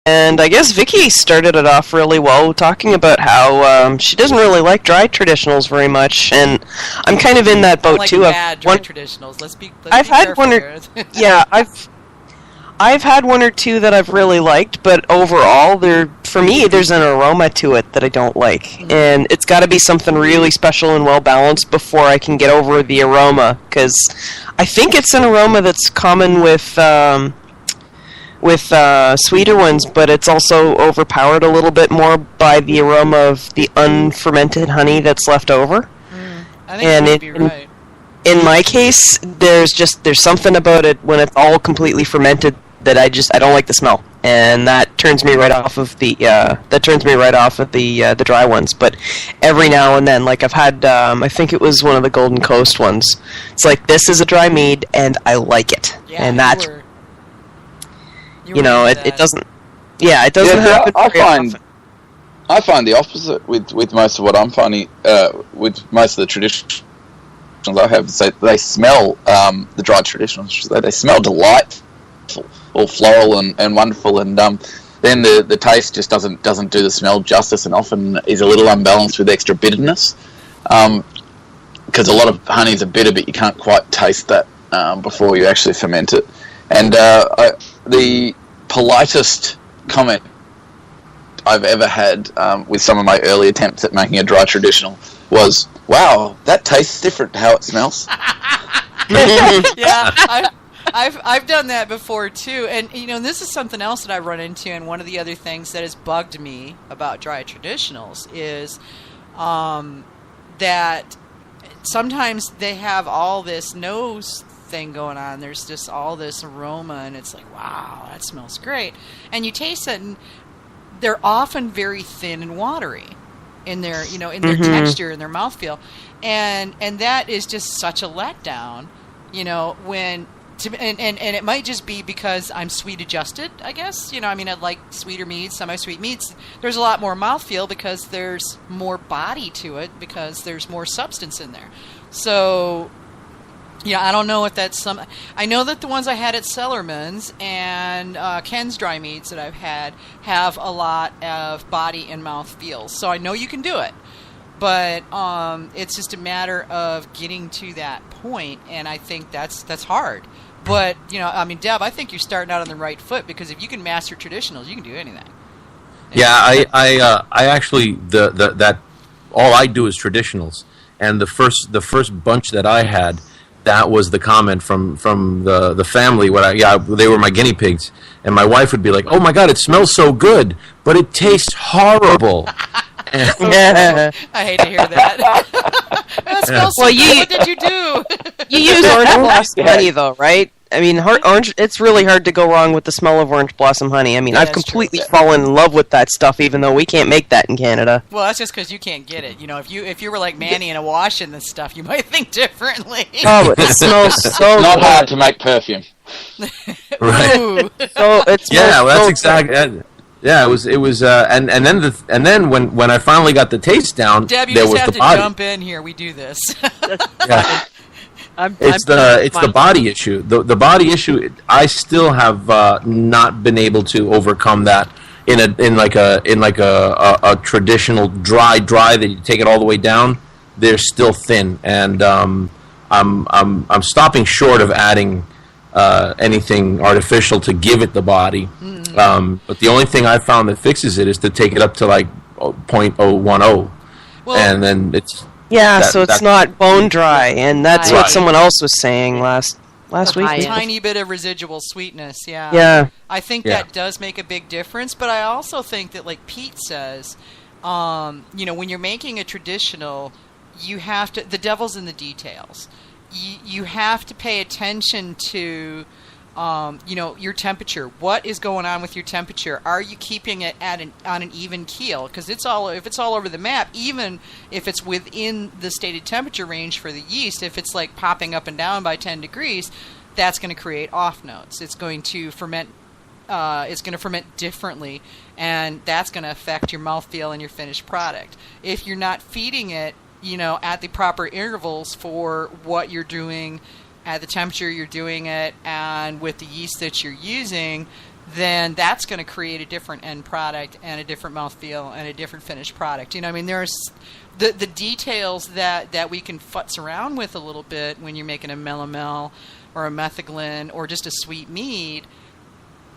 And I guess Vicky started it off really well, talking about how she doesn't really like dry traditionals very much, and I'm kind of in that boat too. Bad dry traditionals. Let's be had one or yeah, I've had one or two that I've really liked, but overall, for me, there's an aroma to it that I don't like, and it's got to be something really special and well balanced before I can get over the aroma, because I think it's an aroma that's common with sweeter ones, but it's also overpowered a little bit more by the aroma of the unfermented honey that's left over. I think you might be right. In my case, there's something about it when it's all completely fermented that I don't like the smell, and that turns me right off of the dry ones. But every now and then, like I've had, I think it was one of the Golden Coast ones. It's like, this is a dry mead, and I like it, and that's it doesn't. Yeah, it doesn't happen. I find the opposite with most of what I'm finding with most of the traditions I have. So they smell the dried traditionals. They smell delightful, all floral and wonderful, and then the taste just doesn't do the smell justice, and often is a little unbalanced with extra bitterness. Because a lot of honeys are bitter, but you can't quite taste that before you actually ferment it. And the politest comment I've ever had with some of my early attempts at making a dry traditional was, "Wow, that tastes different to how it smells." Yeah, I've done that before too, and this is something else that I run into. And one of the other things that has bugged me about dry traditionals is that sometimes they have all this nose thing going on. There's just all this aroma, and it's like, wow, that smells great. And you taste it, and they're often very thin and watery in their, in their texture and their mouthfeel, and that is just such a letdown. And it might just be because I'm sweet adjusted, I guess. I like sweeter meads, semi-sweet meads. There's a lot more mouthfeel because there's more body to it, because there's more substance in there. So, I don't know if that's some... I know that the ones I had at Cellarman's and Ken's dry meads that I've had have a lot of body and mouth feels. So I know you can do it. But it's just a matter of getting to that point, and I think that's hard. But, Deb, I think you're starting out on the right foot, because if you can master traditionals, you can do anything. Yeah, I actually that all I do is traditionals, and the first bunch that I had, that was the comment from the family. They were my guinea pigs, and my wife would be like, "Oh my God, it smells so good, but it tastes horrible." I hate to hear that. That smells so good. What did you do? You use orange blossom honey, though, right? Orange. It's really hard to go wrong with the smell of orange blossom honey. I've completely fallen in love with that stuff, even though we can't make that in Canada. Well, that's just because you can't get it. If you were like Manny and a wash in this stuff, you might think differently. Oh, it smells so It's not good. hard to make perfume. Right. So it's that's exactly. Yeah, it was, and then when I finally got the taste down, Deb, you there just was have the to body. jump in here. We do this. Yeah. It's the body issue. The body issue. I still have not been able to overcome that in a traditional dry that you take it all the way down. They're still thin, and I'm stopping short of adding anything artificial to give it the body. But the only thing I found that fixes it is to take it up to like 0.010, and then it's. Yeah, so it's not bone dry, and that's what someone else was saying last week. A tiny bit of residual sweetness, yeah. Yeah. I think that does make a big difference, but I also think that, like Pete says, when you're making a traditional, you have to... The devil's in the details. You have to pay attention to... your temperature. What is going on with your temperature? Are you keeping it on an even keel? Because if it's all over the map, even if it's within the stated temperature range for the yeast, if it's like popping up and down by 10 degrees, that's going to create off notes. It's going to ferment. It's going to ferment differently, and that's going to affect your mouthfeel and your finished product. If you're not feeding it, at the proper intervals for what you're doing, at the temperature you're doing it, and with the yeast that you're using, then that's going to create a different end product and a different mouthfeel and a different finished product. You know, I mean, there's the details that we can futz around with a little bit when you're making a melomel or a metheglin or just a sweet mead.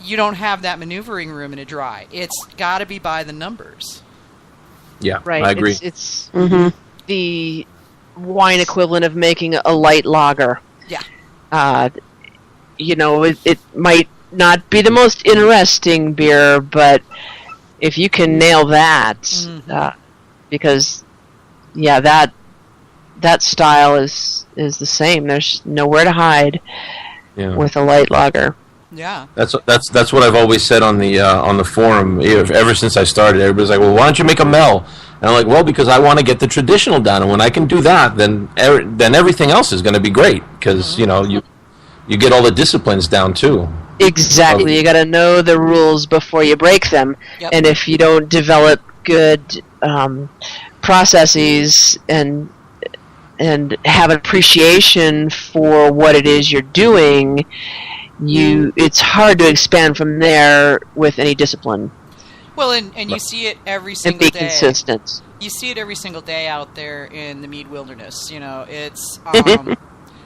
You don't have that maneuvering room in a dry. It's got to be by the numbers. Yeah, right. I agree. It's the wine equivalent of making a light lager. Yeah. You know, it might not be the most interesting beer, but if you can nail that, because that style is the same. There's nowhere to hide with a light lager. Yeah, that's what I've always said on the forum. Ever since I started, everybody's like, "Well, why don't you make a mel?" And I'm like, "Well, because I want to get the traditional down, and when I can do that, then everything else is going to be great because you know you get all the disciplines down too." Exactly. You got to know the rules before you break them, and if you don't develop good processes and have an appreciation for what it is you're doing, it's hard to expand from there with any discipline. Well, and you see it every single day. And be consistent. You see it every single day out there in the mead wilderness. You know, it's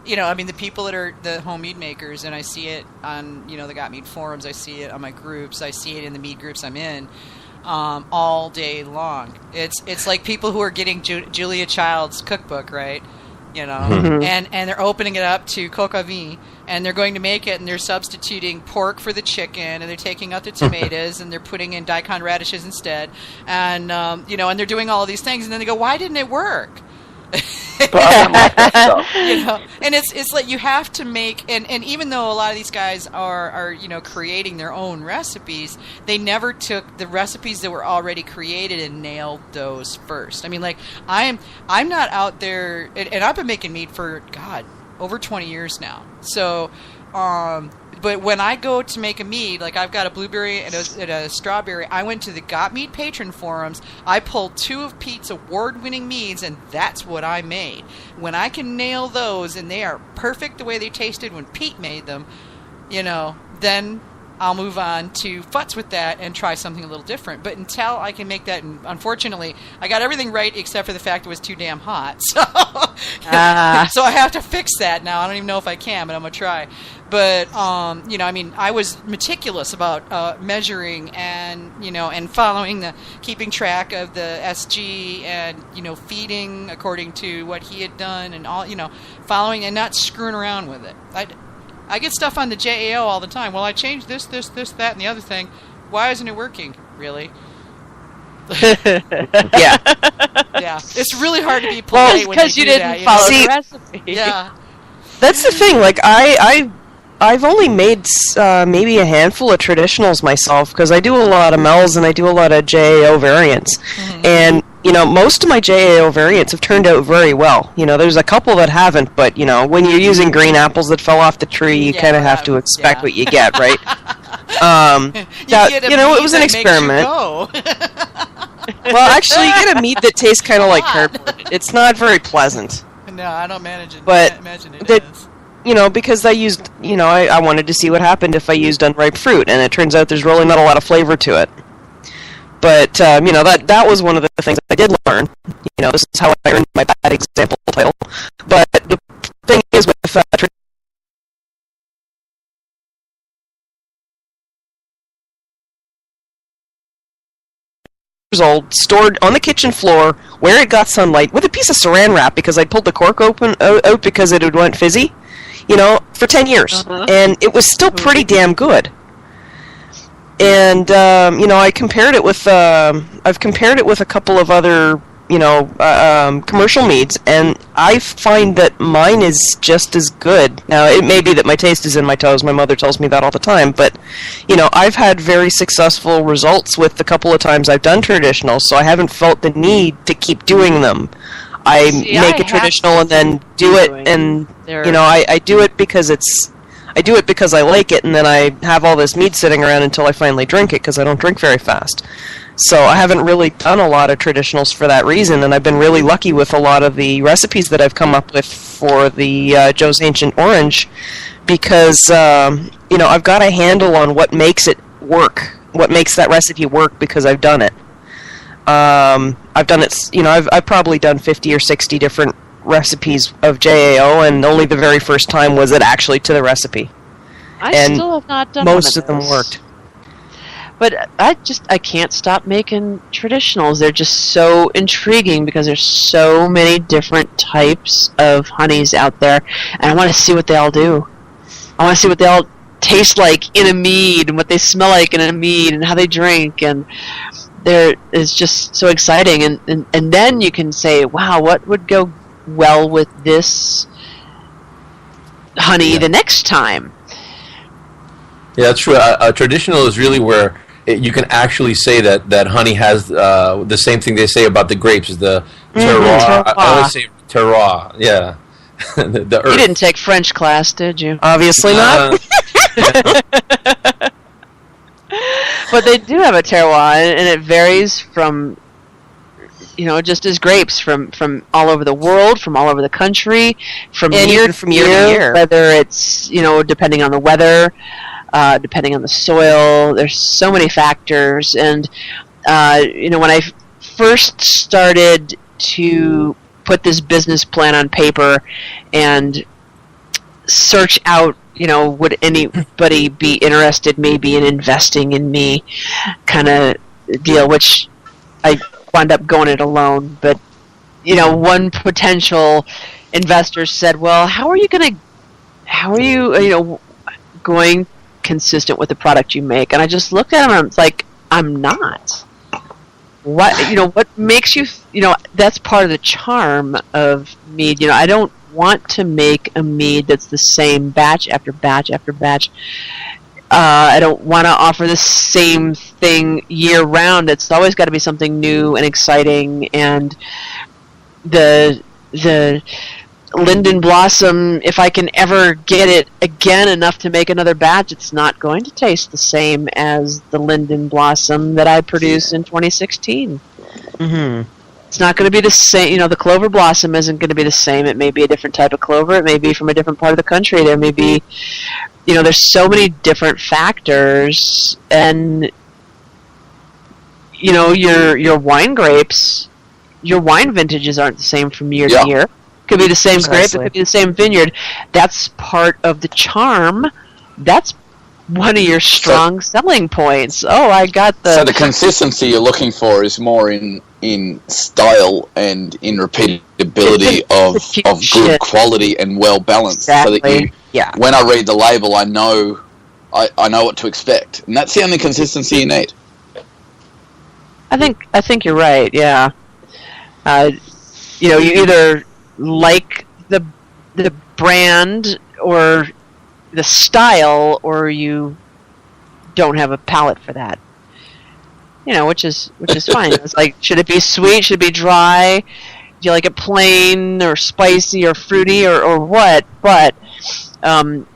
you know, I mean, the people that are the home mead makers, and I see it on, you know, the Got Mead forums, I see it on my groups, I see it in the mead groups I'm in, all day long. It's like people who are getting Julia Child's cookbook, right? You know, and they're opening it up to coq au vin, and they're going to make it, and they're substituting pork for the chicken, and they're taking out the tomatoes, and they're putting in daikon radishes instead, and you know, and they're doing all of these things, and then they go, "Why didn't it work?" You know, and it's like you have to make, and even though a lot of these guys are you know, creating their own recipes, they never took the recipes that were already created and nailed those first. I mean, like I'm not out there, and I've been making mead for over 20 years now. So but when I go to make a mead, like I've got a blueberry and a strawberry, I went to the Got Mead patron forums, I pulled 2 of Pete's award-winning meads, and that's what I made. When I can nail those, and they are perfect the way they tasted when Pete made them, you know, then I'll move on to futz with that and try something a little different. But until I can make that, and unfortunately, I got everything right except for the fact it was too damn hot. So, so I have to fix that now. I don't even know if I can, but I'm going to try. But, you know, I mean, I was meticulous about measuring and, you know, and keeping track of the SG and, you know, feeding according to what he had done and all, you know, following and not screwing around with it. I get stuff on the JAO all the time. Well, I changed this, that, and the other thing. Why isn't it working? Really? Yeah. Yeah. It's really hard to be polite when because you didn't follow the recipe. Yeah. That's the thing. Like I've only made maybe a handful of traditionals myself because I do a lot of mels and I do a lot of JAO variants. And, you know, most of my JAO variants have turned out very well. You know, there's a couple that haven't, but, you know, when you're using green apples that fell off the tree, you kind of have to expect what you get, right? You know, it was an experiment. Well, actually, you get a mead that tastes kind of like cardboard. It's not very pleasant. No, I don't imagine it is. You know, because I used, you know, I wanted to see what happened if I used unripe fruit, and it turns out there's really not a lot of flavor to it. But, you know, that was one of the things I did learn. You know, this is how I earned my bad example title. But the thing is with old, stored on the kitchen floor where it got sunlight with a piece of saran wrap because I pulled the cork out because it had went fizzy, you know, for 10 years. And it was still pretty damn good. And, you know, I've compared it with a couple of other, you know, commercial meads, and I find that mine is just as good. Now, it may be that my taste is in my toes. My mother tells me that all the time. But, you know, I've had very successful results with the couple of times I've done traditionals, so I haven't felt the need to keep doing them. I make a traditional and then do it, and, you know, I do it because I do it because I like it, and then I have all this mead sitting around until I finally drink it, because I don't drink very fast. So I haven't really done a lot of traditionals for that reason, and I've been really lucky with a lot of the recipes that I've come up with for the Joe's Ancient Orange, because, you know, I've got a handle on what makes it work, what makes that recipe work, because I've done it. I've done it, I've probably done 50 or 60 different recipes of JAO, and only the very first time was it actually to the recipe. I still have not done most one of them worked. But I can't stop making traditionals. They're just so intriguing because there's so many different types of honeys out there, and I want to see what they all do. I want to see what they all taste like in a mead, and what they smell like in a mead, and how they drink, and there is just so exciting. And then you can say, wow, what would go well with this honey the next time? Yeah, that's true. A traditional is really where you can actually say that honey has the same thing they say about the grapes, is the terroir. Terroir. I always say terroir. Yeah, the earth. You didn't take French class, did you? Obviously not. But they do have a terroir, and it varies from, just as grapes from all over the world, from all over the country, from year to year. Whether it's, depending on the weather, depending on the soil. There's so many factors. And, when I first started to put this business plan on paper and search out, would anybody be interested maybe in investing in me kind of deal, which I wound up going it alone. But, one potential investor said, well, how are you going consistent with the product you make? And I just looked at him and I was like, I'm not. What makes you, that's part of the charm of mead. I don't want to make a mead that's the same batch after batch after batch. I don't want to offer the same thing year round. It's always got to be something new and exciting. And the Linden Blossom, if I can ever get it again enough to make another batch, it's not going to taste the same as the Linden Blossom that I produced in 2016. Mm-hmm. It's not going to be the same. The Clover Blossom isn't going to be the same. It may be a different type of clover. It may be from a different part of the country. There may be, there's so many different factors. And, your wine grapes, your wine vintages aren't the same from year to year. It could be the same grape. It could be the same vineyard. That's part of the charm. That's one of your strong selling points. Oh, I got the... So the consistency you're looking for is more in style and in repeatability of good quality and well balanced. Exactly. So that when I read the label, I know what to expect, and that's the only consistency you need. I think you're right. Yeah. You either like the brand or the style, or you don't have a palate for that. Which is fine. It's like, should it be sweet? Should it be dry? Do you like it plain or spicy or fruity or what? But don't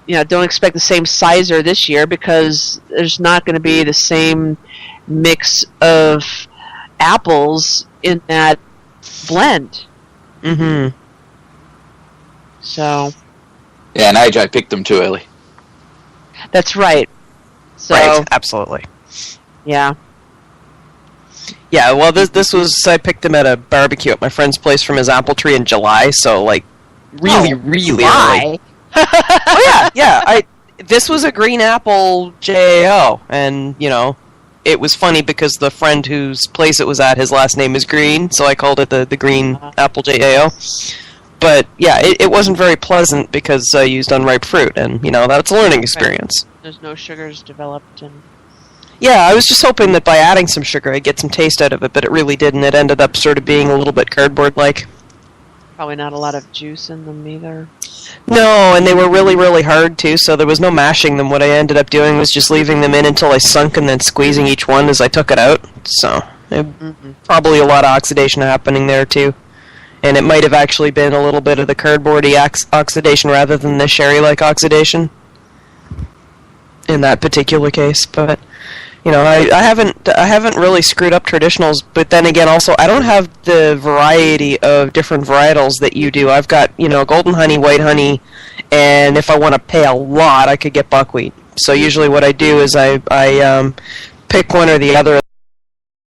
expect the same sizer this year, because there's not going to be the same mix of apples in that blend. Mm-hmm. So. Yeah, and AJ picked them too early. That's right. So. Right, absolutely. Yeah. Yeah, well, this was, I picked him at a barbecue at my friend's place from his apple tree in July, so, really early. Oh, yeah, this was a green apple JAO, and, it was funny because the friend whose place it was at, his last name is Green, so I called it the green apple JAO. But, yeah, it wasn't very pleasant because I used unripe fruit, and, that's a learning experience. There's no sugars developed. And yeah, I was just hoping that by adding some sugar I'd get some taste out of it, but it really didn't. It ended up sort of being a little bit cardboard-like. Probably not a lot of juice in them either. No, and they were really, really hard, too, so there was no mashing them. What I ended up doing was just leaving them in until I sunk and then squeezing each one as I took it out. So, probably a lot of oxidation happening there, too. And it might have actually been a little bit of the cardboardy oxidation rather than the sherry-like oxidation in that particular case. But, I haven't really screwed up traditionals, but then again, also, I don't have the variety of different varietals that you do. I've got, golden honey, white honey, and if I want to pay a lot, I could get buckwheat. So usually what I do is I pick one or the other